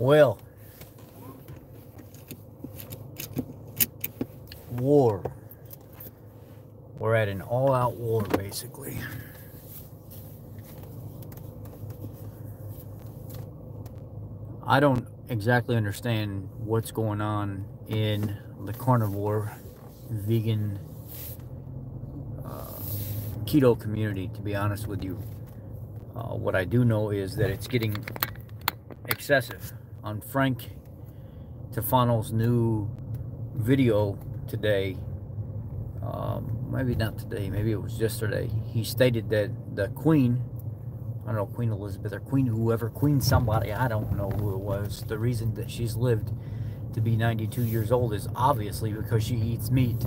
Well, war. We're at an all-out war, basically. I don't exactly understand what's going on in the carnivore, vegan, keto community, to be honest with you. What I do know is that it's getting excessive. On Frank Tefano's new video today, maybe not today, maybe it was yesterday, he stated that the Queen, I don't know, Queen Elizabeth or Queen whoever, Queen somebody, I don't know who it was, the reason that she's lived to be 92 years old is obviously because she eats meat.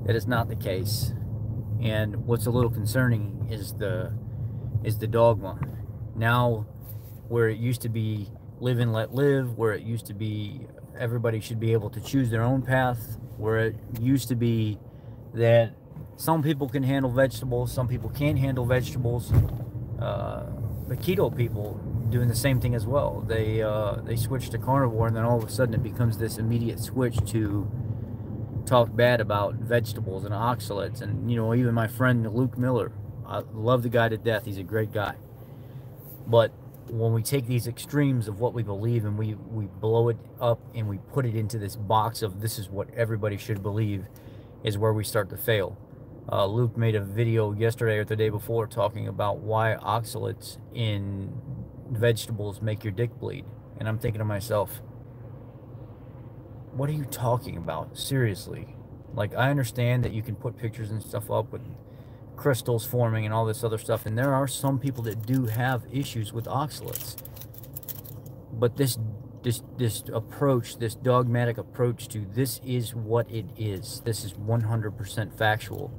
That is not the case. And what's a little concerning is the dogma. Now, where it used to be live and let live, where it used to be everybody should be able to choose their own path, where it used to be that some people can handle vegetables, some people can't handle vegetables. The keto people doing the same thing as well. They switch to carnivore, and then all of a sudden it becomes this immediate switch to talk bad about vegetables and oxalates. And, you know, even my friend Luke Miller, I love the guy to death. He's a great guy. But when we take these extremes of what we believe and we blow it up and we put it into this box of this is what everybody should believe, is where we start to fail. Luke made a video yesterday or the day before talking about why oxalates in vegetables make your dick bleed. And I'm thinking to myself, what are you talking about? Seriously. Like, I understand that you can put pictures and stuff up with crystals forming and all this other stuff, and there are some people that do have issues with oxalates. But this approach, this dogmatic approach to this is what it is, this is 100% factual,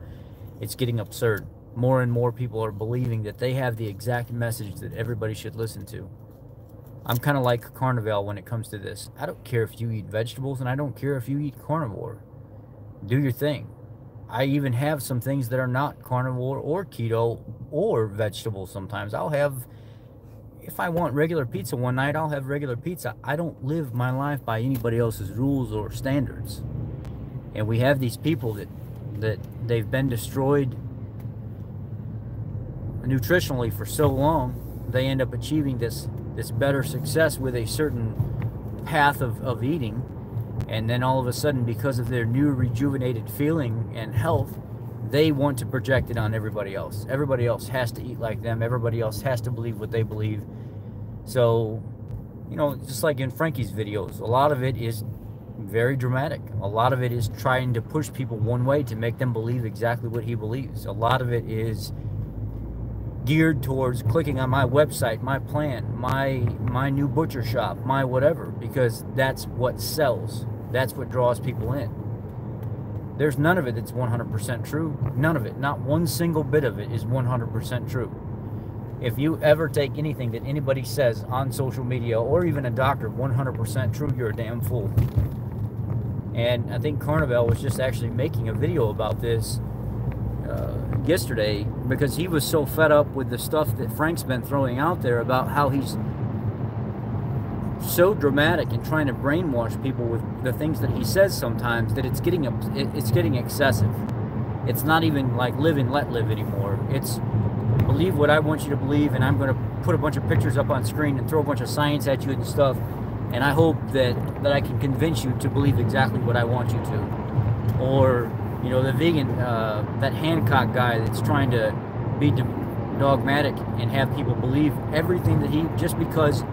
it's getting absurd. More and more people are believing that they have the exact message that everybody should listen to. I'm kind of like Carnival when it comes to this. I don't care if you eat vegetables, and I don't care if you eat carnivore. Do your thing. I even have some things that are not carnivore or keto or vegetable sometimes. I'll have, if I want regular pizza one night, I'll have regular pizza. I don't live my life by anybody else's rules or standards. And we have these people that they've been destroyed nutritionally for so long, they end up achieving this better success with a certain path of eating. And then all of a sudden, because of their new rejuvenated feeling and health, they want to project it on everybody else. Everybody else has to eat like them. Everybody else has to believe what they believe. So, you know, just like in Frankie's videos, a lot of it is very dramatic. A lot of it is trying to push people one way to make them believe exactly what he believes. A lot of it is geared towards clicking on my website, my plan, my new butcher shop, my whatever, because that's what sells. That's what draws people in. There's none of it that's 100% true. None of it. Not one single bit of it is 100% true. If you ever take anything that anybody says on social media or even a doctor 100% true, you're a damn fool. And I think Carnival was just actually making a video about this yesterday, because he was so fed up with the stuff that Frank's been throwing out there about how he's so dramatic and trying to brainwash people with the things that he says sometimes, that it's getting excessive. It's not even like live and let live anymore. It's believe what I want you to believe, and I'm going to put a bunch of pictures up on screen and throw a bunch of science at you and stuff, and I hope that I can convince you to believe exactly what I want you to. Or, you know, the vegan, that Hancock guy that's trying to be dogmatic and have people believe everything that he, just because,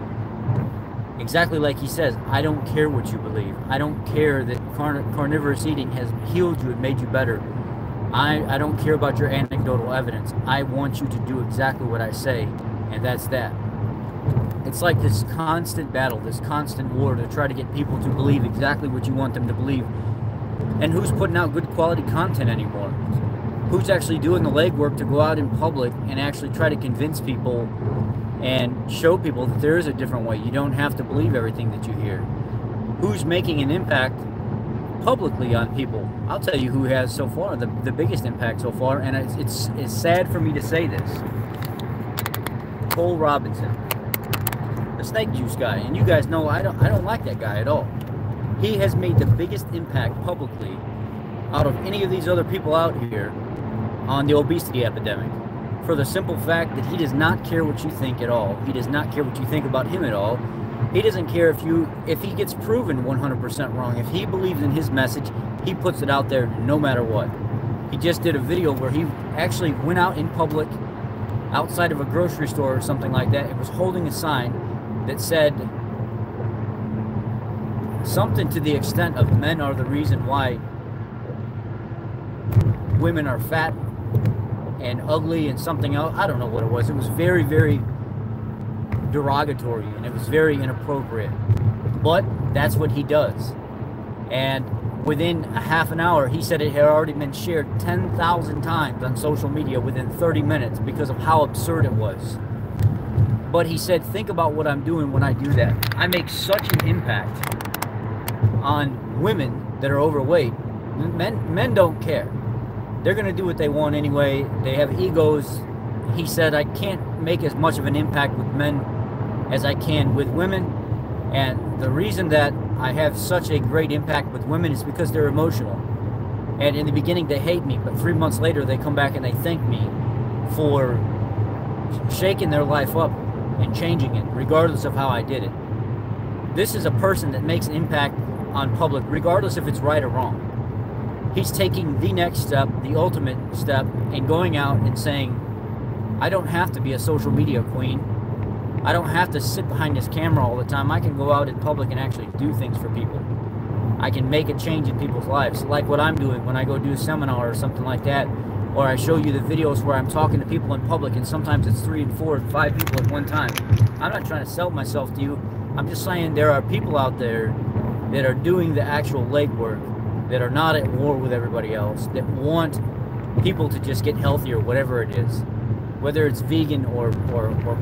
exactly like he says, I don't care what you believe. I don't care that carnivorous eating has healed you and made you better. I don't care about your anecdotal evidence. I want you to do exactly what I say, and that's that. It's like this constant battle, this constant war to try to get people to believe exactly what you want them to believe. And who's putting out good quality content anymore? Who's actually doing the legwork to go out in public and actually try to convince people and show people that there is a different way? You don't have to believe everything that you hear. Who's making an impact publicly on people? I'll tell you who has so far, the biggest impact so far, and it's sad for me to say this. Cole Robinson. the snake juice guy, and you guys know I don't like that guy at all. He has made the biggest impact publicly out of any of these other people out here on the obesity epidemic, for the simple fact that he does not care what you think at all. He does not care what you think about him at all. He doesn't care if he gets proven 100% wrong. If he believes in his message, he puts it out there no matter what. He just did a video where he actually went out in public, outside of a grocery store or something like that. It was holding a sign that said something to the extent of men are the reason why women are fat and ugly and something else. I don't know what it was. It was very, very derogatory, and it was very inappropriate. But that's what he does. And within a half an hour, he said it had already been shared 10,000 times on social media within 30 minutes because of how absurd it was. But he said, think about what I'm doing when I do that. I make such an impact on women that are overweight. Men don't care. They're going to do what they want anyway. They have egos. He said, I can't make as much of an impact with men as I can with women. And the reason that I have such a great impact with women is because they're emotional. And in the beginning, they hate me, but 3 months later, they come back and they thank me for shaking their life up and changing it, regardless of how I did it. This is a person that makes an impact on public, regardless if it's right or wrong. He's taking the next step, the ultimate step, and going out and saying, I don't have to be a social media queen. I don't have to sit behind this camera all the time. I can go out in public and actually do things for people. I can make a change in people's lives, like what I'm doing when I go do a seminar or something like that, or I show you the videos where I'm talking to people in public, and sometimes it's 3 and 4 and 5 people at one time. I'm not trying to sell myself to you. I'm just saying there are people out there that are doing the actual legwork, that are not at war with everybody else, that want people to just get healthier, whatever it is. Whether it's vegan or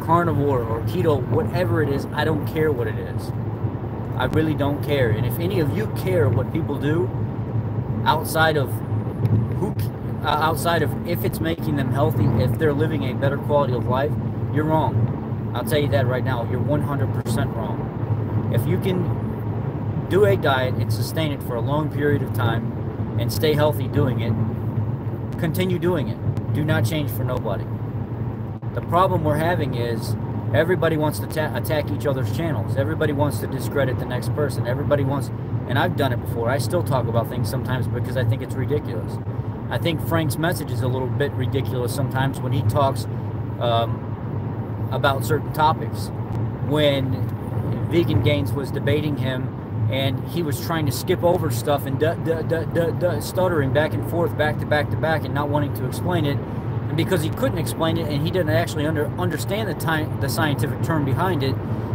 carnivore or keto, whatever it is, I don't care what it is. I really don't care. And if any of you care what people do, outside of if it's making them healthy, if they're living a better quality of life, you're wrong. I'll tell you that right now. You're 100% wrong. If you can do a diet and sustain it for a long period of time and stay healthy doing it, continue doing it. Do not change for nobody. The problem we're having is everybody wants to attack each other's channels. Everybody wants to discredit the next person. Everybody wants, and I've done it before. I still talk about things sometimes because I think it's ridiculous. I think Frank's message is a little bit ridiculous sometimes when he talks about certain topics. When Vegan Gains was debating him, and he was trying to skip over stuff and stuttering back and forth, back to back to back, and not wanting to explain it. And because he couldn't explain it, and he didn't actually understand the scientific term behind it,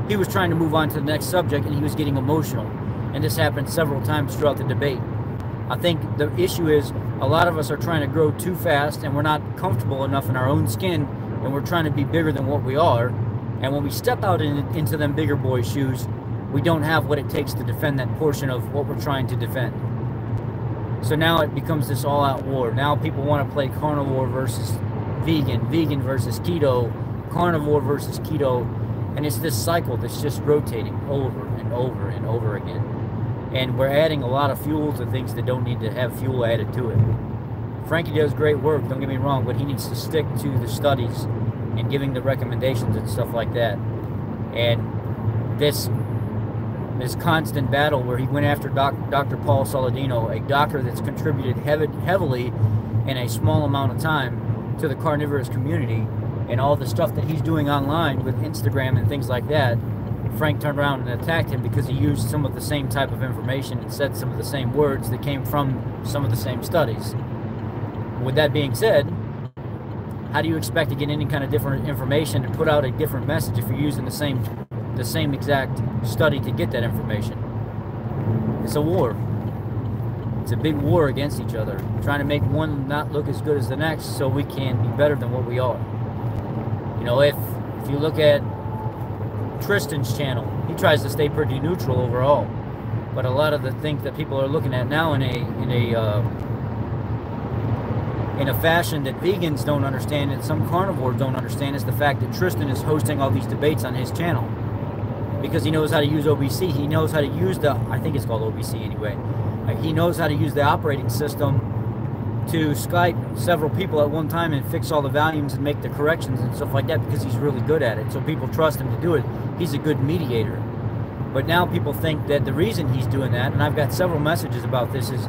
he was trying to move on to the next subject, and he was getting emotional. And this happened several times throughout the debate. I think the issue is a lot of us are trying to grow too fast, and we're not comfortable enough in our own skin, and we're trying to be bigger than what we are. And when we step out into them bigger boy shoes, we don't have what it takes to defend that portion of what we're trying to defend. So now it becomes this all-out war. Now people want to play carnivore versus vegan, vegan versus keto, carnivore versus keto, and it's this cycle that's just rotating over and over and over again. And we're adding a lot of fuel to things that don't need to have fuel added to it. Frankie does great work, don't get me wrong, but he needs to stick to the studies and giving the recommendations and stuff like that. And this constant battle where he went after Dr. Paul Saladino, a doctor that's contributed heavily in a small amount of time to the carnivorous community, and all the stuff that he's doing online with Instagram and things like that. Frank turned around and attacked him because he used some of the same type of information and said some of the same words that came from some of the same studies. With that being said, how do you expect to get any kind of different information and put out a different message if you're using the same exact study to get that information? It's a war. It's a big war against each other, trying to make one not look as good as the next so we can be better than what we are. You know, if you look at Tristan's channel, he tries to stay pretty neutral overall, but a lot of the things that people are looking at now in a fashion that vegans don't understand and some carnivores don't understand is the fact that Tristan is hosting all these debates on his channel. because he knows how to use OBC. He knows how to use the, I think it's called OBC anyway. He knows how to use the operating system to Skype several people at one time and fix all the volumes and make the corrections and stuff like that, because he's really good at it. So people trust him to do it. He's a good mediator. But now people think that the reason he's doing that, and I've got several messages about this, is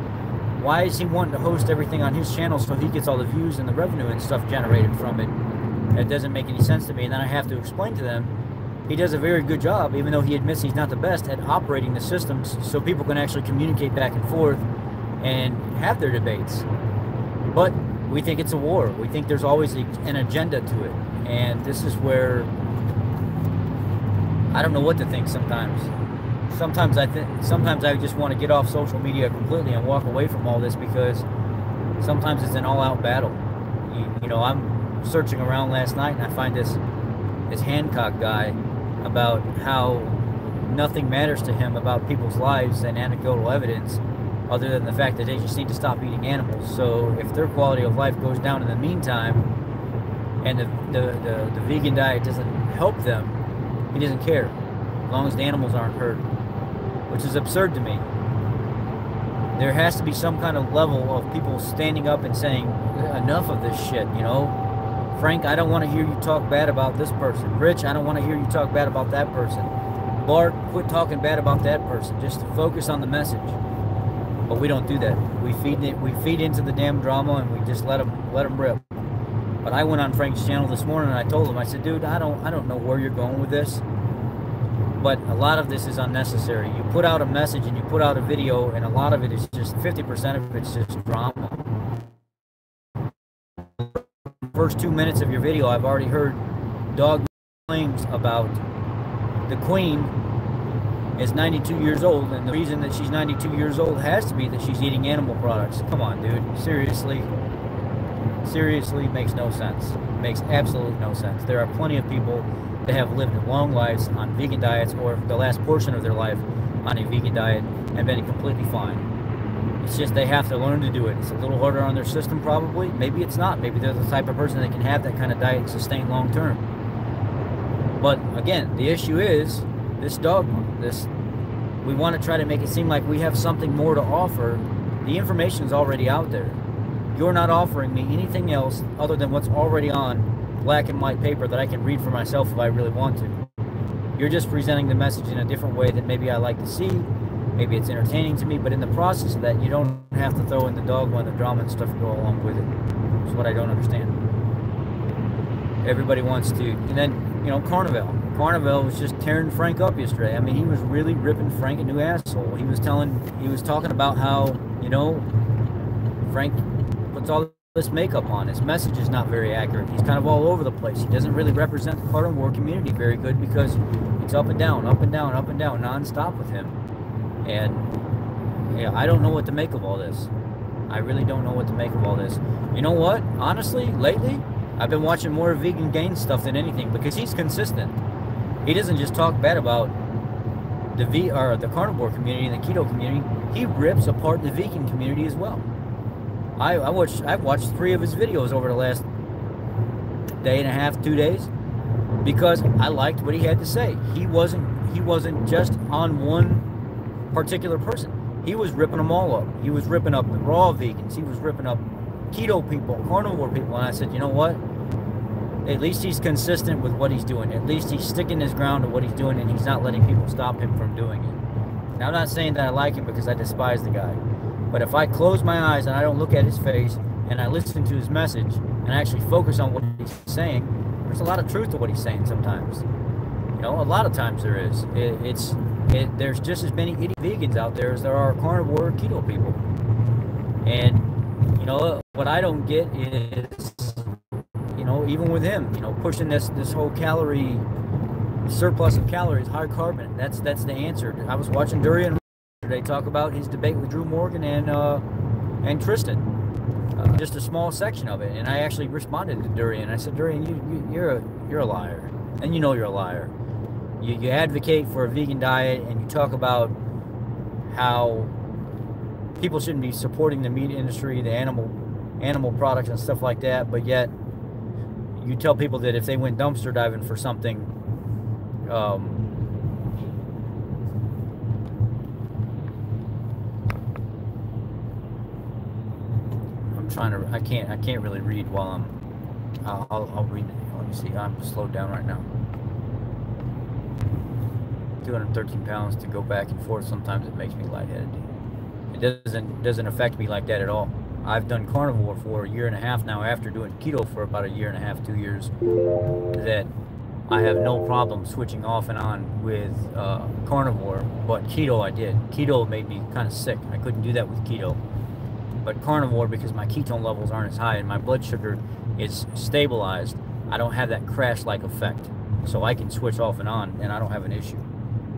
why is he wanting to host everything on his channel so he gets all the views and the revenue and stuff generated from it? That doesn't make any sense to me. And then I have to explain to them, he does a very good job, even though he admits he's not the best, at operating the systems so people can actually communicate back and forth and have their debates. But we think it's a war. We think there's always an agenda to it. And this is where I don't know what to think sometimes. Sometimes I just want to get off social media completely and walk away from all this, because sometimes it's an all-out battle. You know, I'm searching around last night and I find this Hancock guy about how nothing matters to him about people's lives and anecdotal evidence, other than the fact that they just need to stop eating animals. So if their quality of life goes down in the meantime, and the vegan diet doesn't help them, he doesn't care, as long as the animals aren't hurt, which is absurd to me. There has to be some kind of level of people standing up and saying, enough of this shit, you know? Frank, I don't want to hear you talk bad about this person. Rich, I don't want to hear you talk bad about that person. Bart, quit talking bad about that person. Just focus on the message. But we don't do that. We feed into the damn drama, and we just let them rip. But I went on Frank's channel this morning and I told him, I said, dude, I don't know where you're going with this, but a lot of this is unnecessary. You put out a message and you put out a video, and a lot of it is just 50% of it's just drama. First 2 minutes of your video, I've already heard dog claims about the Queen is 92 years old, and the reason that she's 92 years old has to be that she's eating animal products. Come on, dude. Seriously, makes no sense. Makes absolutely no sense. There are plenty of people that have lived long lives on vegan diets, or the last portion of their life on a vegan diet, and been completely fine. It's just they have to learn to do it. It's a little harder on their system, probably. Maybe it's not. Maybe they're the type of person that can have that kind of diet and sustain long term. But again, the issue is this dogma. We want to try to make it seem like we have something more to offer. The information is already out there. You're not offering me anything else other than what's already on black and white paper that I can read for myself if I really want to. You're just presenting the message in a different way that maybe I like to see. Maybe it's entertaining to me, but in the process of that, you don't have to throw in the dogma and the drama and stuff to go along with it. That's what I don't understand. Everybody wants to, and then, you know, Carnival. Carnival was just tearing Frank up yesterday. I mean, he was really ripping Frank a new asshole. He was talking about how, you know, Frank puts all this makeup on. His message is not very accurate. He's kind of all over the place. He doesn't really represent the carnivore community very good, because it's up and down, up and down, up and down, nonstop with him. And yeah, I don't know what to make of all this. I really don't know what to make of all this. You know what? Honestly, lately, I've been watching more Vegan Gain stuff than anything, because he's consistent. He doesn't just talk bad about the carnivore community and the keto community. He rips apart the vegan community as well. I've watched 3 of his videos over the last day and a half, 2 days, because I liked what he had to say. He wasn't just on one particular person. He was ripping them all up. He was ripping up the raw vegans. He was ripping up keto people, carnivore people. And I said, you know what? At least he's consistent with what he's doing. At least he's sticking his ground to what he's doing, and he's not letting people stop him from doing it. Now, I'm not saying that I like him because I despise the guy. But if I close my eyes and I don't look at his face, and I listen to his message, and I actually focus on what he's saying, there's a lot of truth to what he's saying sometimes. You know, a lot of times there is. There's just as many idiot vegans out there as there are carnivore keto people. And, you know, what I don't get is, you know, even with him, you know, pushing this whole calorie, surplus of calories, high carbon, that's the answer. I was watching Durian today talk about his debate with Drew Morgan and Tristan. Just a small section of it, and I actually responded to Durian. I said, Durian, you're a liar, and you know you're a liar. You advocate for a vegan diet, and you talk about how people shouldn't be supporting the meat industry, the animal products and stuff like that, but yet you tell people that if they went dumpster diving for something, trying to, I can't really read while I'll read it. Let me see, I'm slowed down right now. 213 pounds to go back and forth, sometimes it makes me lightheaded. It doesn't affect me like that at all. I've done carnivore for a year and a half now, after doing keto for about a year and a half, 2 years, that I have no problem switching off and on with carnivore, but keto I did. Keto made me kind of sick. I couldn't do that with keto. But carnivore, because my ketone levels aren't as high and my blood sugar is stabilized, I don't have that crash-like effect. So I can switch off and on, and I don't have an issue.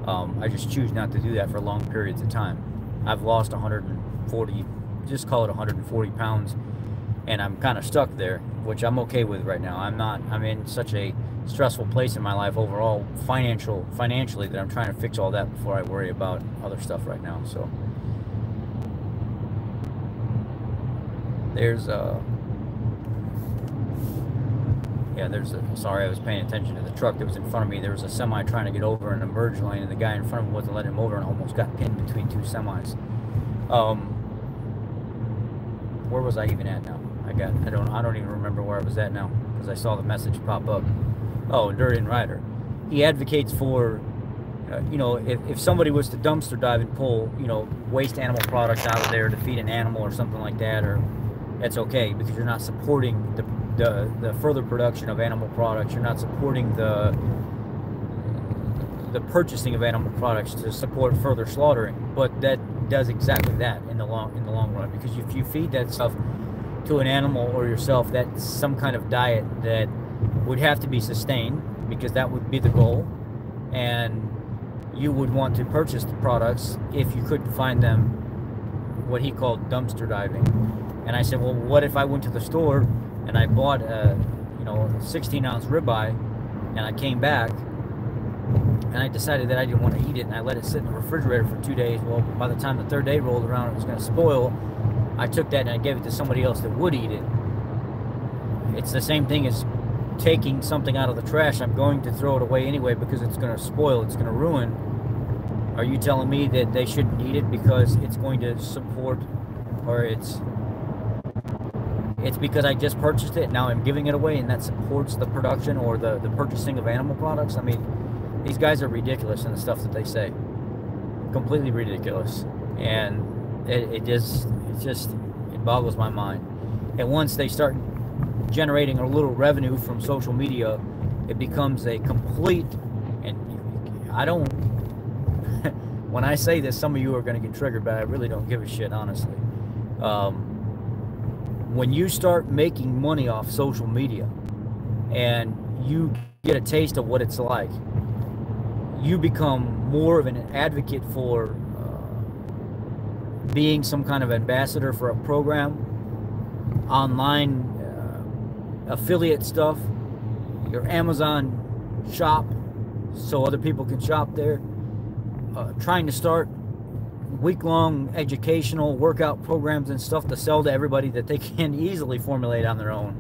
I just choose not to do that for long periods of time. I've lost 140, just call it 140 pounds, and I'm kind of stuck there, which I'm okay with right now. I'm in such a stressful place in my life overall, financially, that I'm trying to fix all that before I worry about other stuff right now. So there's sorry, I was paying attention to the truck that was in front of me. There was a semi trying to get over in a merge lane, and the guy in front of him wasn't letting him over, and almost got pinned between two semis. Where was I even at now? I don't even remember where I was at now, because I saw the message pop up. Oh, Durian rider. He advocates for, you know, if somebody was to dumpster dive and pull, you know, waste animal products out of there to feed an animal or something like that, or that's okay, because you're not supporting the further production of animal products. You're not supporting the purchasing of animal products to support further slaughtering. But that does exactly that in the long run, because if you feed that stuff to an animal or yourself, that's some kind of diet that would have to be sustained, because that would be the goal, and you would want to purchase the products if you couldn't find them, what he called dumpster diving. And I said, well, what if I went to the store and I bought a 16-ounce ribeye, and I came back and I decided that I didn't want to eat it, and I let it sit in the refrigerator for 2 days. Well, by the time the third day rolled around, it was going to spoil. I took that and I gave it to somebody else that would eat it. It's the same thing as taking something out of the trash. I'm going to throw it away anyway, because it's going to spoil, it's going to ruin. Are you telling me that they shouldn't eat it because it's going to support, or it's because I just purchased it, now I'm giving it away, and that supports the production or the purchasing of animal products? I mean, these guys are ridiculous in the stuff that they say. Completely ridiculous. And it boggles my mind. And once they start generating a little revenue from social media, it becomes a complete, and I don't, when I say this, some of you are going to get triggered, but I really don't give a shit, honestly. When you start making money off social media and you get a taste of what it's like, you become more of an advocate for being some kind of ambassador for a program, online affiliate stuff, your Amazon shop so other people can shop there, trying to start week-long educational workout programs and stuff to sell to everybody that they can easily formulate on their own.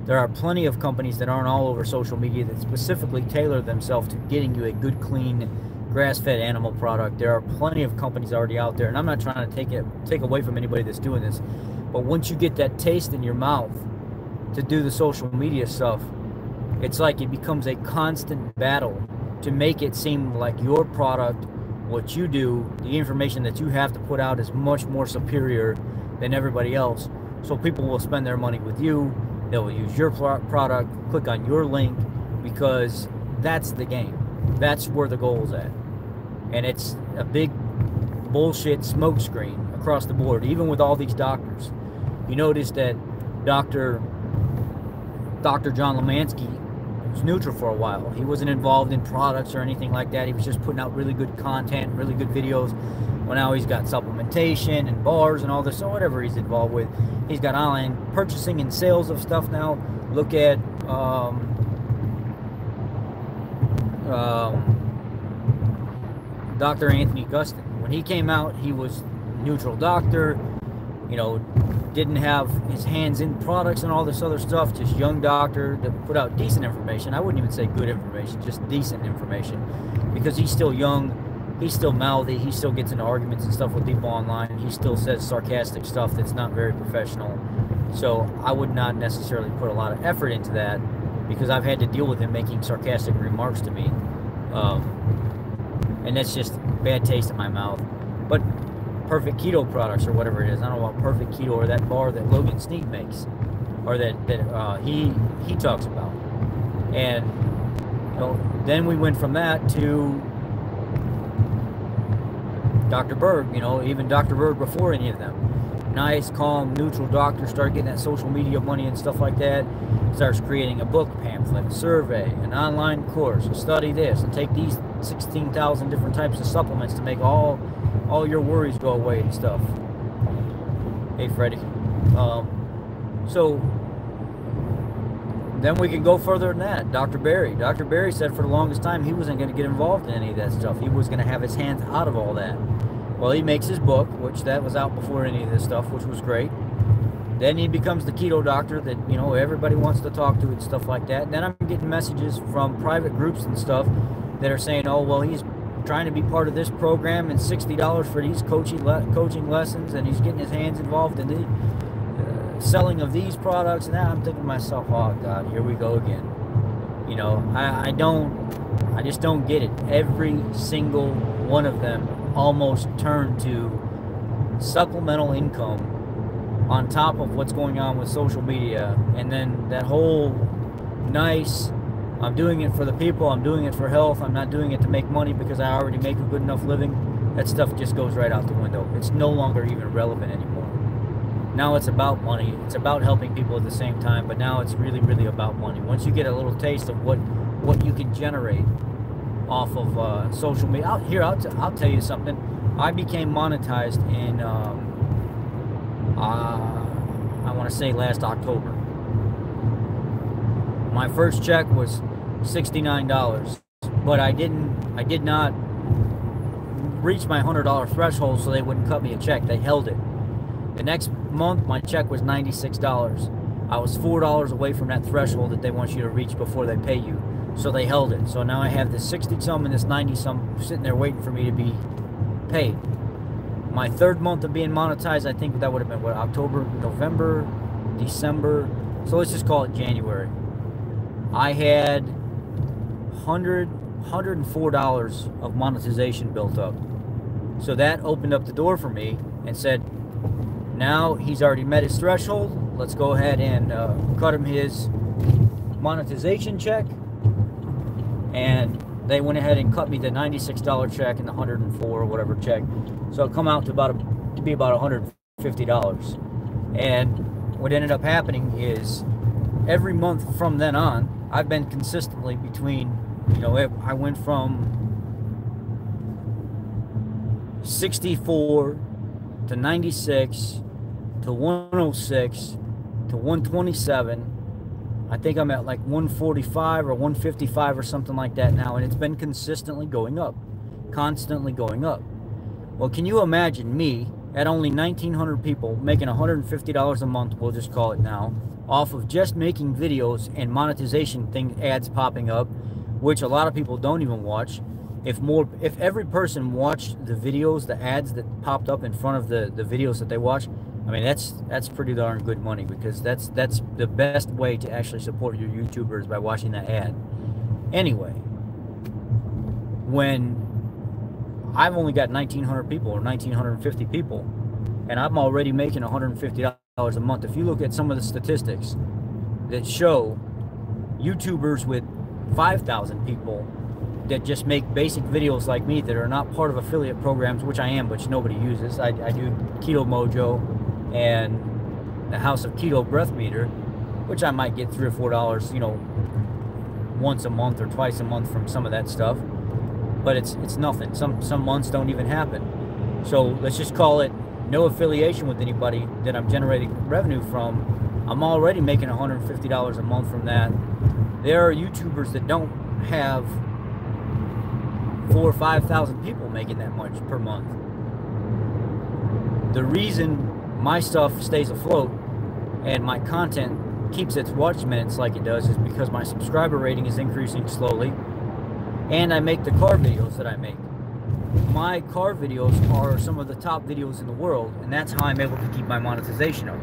There are plenty of companies that aren't all over social media that specifically tailor themselves to getting you a good, clean, grass-fed animal product. There are plenty of companies already out there, and I'm not trying to take away from anybody that's doing this, but once you get that taste in your mouth to do the social media stuff, it's like it becomes a constant battle to make it seem like your product, what you do, the information that you have to put out is much more superior than everybody else. So people will spend their money with you, they will use your product, click on your link, because that's the game. That's where the goal is at. And it's a big bullshit smokescreen across the board, even with all these doctors. You notice that Dr. John Lemansky was neutral for a while. He wasn't involved in products or anything like that. He was just putting out really good content, really good videos. Well, now he's got supplementation and bars and all this, so whatever he's involved with. He's got online purchasing and sales of stuff now. Look at Dr. Anthony Gustin. When he came out, he was neutral doctor, you know, didn't have his hands in products and all this other stuff, just young doctor that put out decent information. I wouldn't even say good information, just decent information, because he's still young. he's still mouthy. He still gets into arguments and stuff with people online. He still says sarcastic stuff that's not very professional. So I would not necessarily put a lot of effort into that, because I've had to deal with him making sarcastic remarks to me. And that's just bad taste in my mouth. But Perfect Keto products, or whatever it is, I don't know about Perfect Keto or that bar that Logan Sneed makes, or that he talks about. And you know, then we went from that to Dr. Berg, you know, even Dr. Berg before any of them. Nice, calm, neutral doctor, started getting that social media money and stuff like that. Starts creating a book pamphlet, a survey, an online course, study this, and take these 16,000 different types of supplements to make all your worries go away and stuff. Hey, Freddie. So then we can go further than that. Dr. Barry. Dr. Barry said for the longest time he wasn't going to get involved in any of that stuff. He was going to have his hands out of all that. Well, he makes his book, which that was out before any of this stuff, which was great. Then he becomes the keto doctor that, you know, everybody wants to talk to and stuff like that. And then I'm getting messages from private groups and stuff that are saying, oh, well, he's trying to be part of this program and $60 for these coaching lessons, and he's getting his hands involved in the selling of these products. And I'm thinking to myself, oh, God, here we go again. You know, I just don't get it. Every single one of them almost turn to supplemental income on top of what's going on with social media. And then that whole nice, I'm doing it for the people, I'm doing it for health, I'm not doing it to make money because I already make a good enough living, that stuff just goes right out the window. It's no longer even relevant anymore. Now it's about money. It's about helping people at the same time, but now it's really, really about money. Once you get a little taste of what you can generate off of social media. I'll tell you something. I became monetized in, I want to say last October. My first check was $69, but I did not reach my $100 threshold, so they wouldn't cut me a check. They held it. The next month, my check was $96. I was $4 away from that threshold that they want you to reach before they pay you. So they held it. So now I have this 60-some and this 90-some sitting there waiting for me to be paid. My third month of being monetized, I think that would have been, what, October, November, December. So let's just call it January. I had $104 of monetization built up. So that opened up the door for me and said, now he's already met his threshold. Let's go ahead and cut him his monetization check. And they went ahead and cut me the $96 check and the $104 or whatever check. So it come out to be about $150. And what ended up happening is every month from then on, I've been consistently between, you know, I went from 64 to 96 to 106 to 127. I think I'm at like 145 or 155 or something like that now, and it's been consistently going up, constantly going up. Well, can you imagine me at only 1,900 people making $150 a month, we'll just call it now, off of just making videos and monetization ads popping up, which a lot of people don't even watch. If every person watched the videos, the ads that popped up in front of the videos that they watch, I mean, that's pretty darn good money, because that's the best way to actually support your YouTubers, by watching that ad. Anyway, when I've only got 1,900 people or 1,950 people, and I'm already making $150 a month. If you look at some of the statistics that show YouTubers with 5,000 people that just make basic videos like me that are not part of affiliate programs, which I am, which nobody uses. I do Keto Mojo and the House of Keto Breath Meter, which I might get $3 or $4, you know, once a month or twice a month from some of that stuff. But it's nothing. Some months don't even happen. So let's just call it no affiliation with anybody that I'm generating revenue from. I'm already making $150 a month from that. There are YouTubers that don't have 4,000 or 5,000 people making that much per month. The reason my stuff stays afloat and my content keeps its watch minutes like it does is because my subscriber rating is increasing slowly, and I make the car videos that I make. my car videos are some of the top videos in the world, and that's how I'm able to keep my monetization up.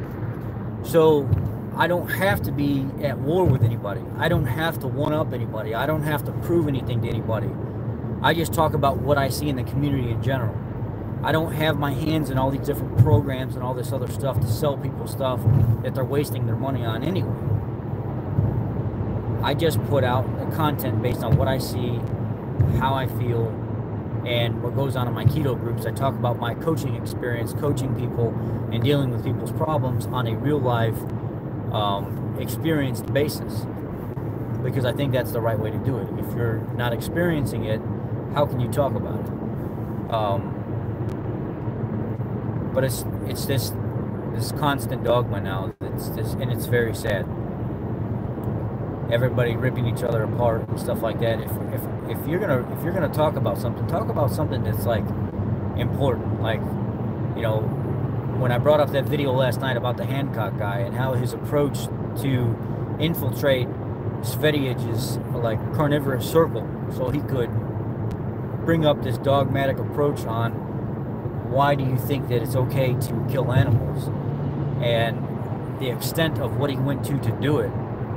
So I don't have to be at war with anybody. I don't have to one-up anybody. I don't have to prove anything to anybody. I just talk about what I see in the community in general. I don't have my hands in all these different programs and all this other stuff to sell people stuff that they're wasting their money on anyway. I just put out the content based on what I see, how I feel, and what goes on in my keto groups. I talk about my coaching experience, coaching people and dealing with people's problems on a real life experienced basis, because I think that's the right way to do it. If you're not experiencing it, how can you talk about it? But it's this constant dogma now. And it's very sad. Everybody ripping each other apart and stuff like that. If you're gonna talk about something that's like important. Like, you know, when I brought up that video last night about the Hancock guy and how his approach to infiltrate Svetich's like carnivorous circle, so he could bring up this dogmatic approach on why do you think that it's okay to kill animals, and the extent of what he went to do it,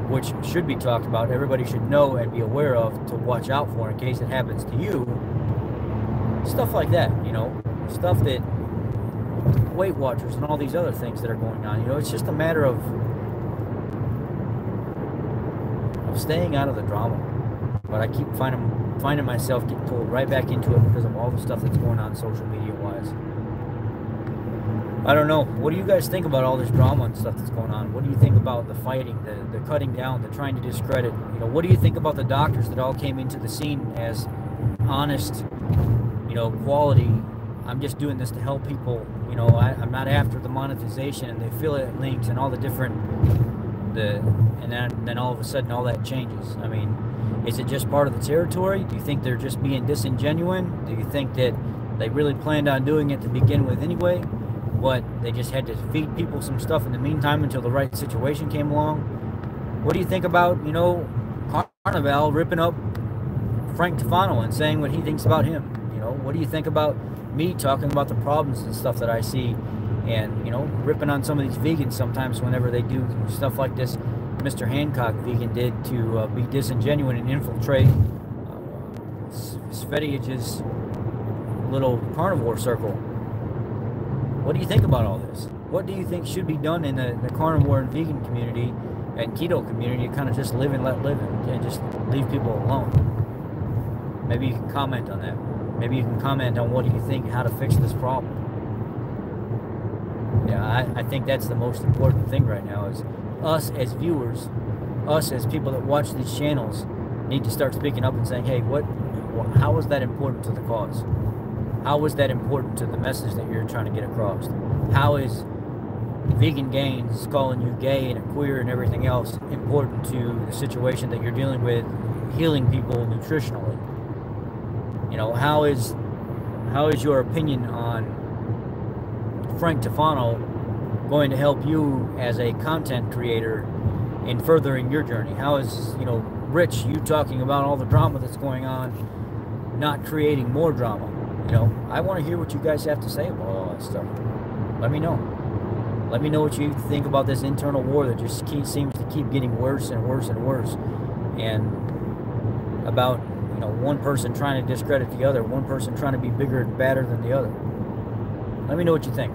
which should be talked about. Everybody should know and be aware of, to watch out for in case it happens to you. Stuff like that, you know, stuff that Weight Watchers and all these other things that are going on, you know, it's just a matter of staying out of the drama. But I keep finding myself getting pulled right back into it because of all the stuff that's going on social media wise. I don't know. What do you guys think about all this drama and stuff that's going on? What do you think about the fighting, the cutting down, the trying to discredit? You know, what do you think about the doctors that all came into the scene as honest, you know, quality? I'm just doing this to help people. You know, I'm not after the monetization and the affiliate links and all the different, and then all of a sudden all that changes. I mean, is it just part of the territory? Do you think they're just being disingenuous? Do you think that they really planned on doing it to begin with anyway? But they just had to feed people some stuff in the meantime until the right situation came along? What do you think about, you know, Carnival ripping up Frank Tufano and saying what he thinks about him? You know, what do you think about me talking about the problems and stuff that I see, and, you know, ripping on some of these vegans sometimes whenever they do stuff like this Mr. Hancock vegan did to be disingenuous and infiltrate Svetich's little carnivore circle? What do you think about all this? What do you think should be done in the carnivore and vegan community and keto community to kind of just live and let live and just leave people alone? Maybe you can comment on that. Maybe you can comment on what do you think, how to fix this problem. Yeah, I think that's the most important thing right now, is us as viewers, us as people that watch these channels, need to start speaking up and saying, hey, how is that important to the cause? How is that important to the message that you're trying to get across? How is Vegan Gains calling you gay and a queer and everything else important to the situation that you're dealing with, healing people nutritionally? You know, how is your opinion on Frank Tufano going to help you as a content creator in furthering your journey? How is, you know, Rich, you talking about all the drama that's going on, not creating more drama? You know, I want to hear what you guys have to say about all that stuff. Let me know. Let me know what you think about this internal war that just seems to keep getting worse and worse and worse. And about, you know, one person trying to discredit the other, one person trying to be bigger and badder than the other. Let me know what you think.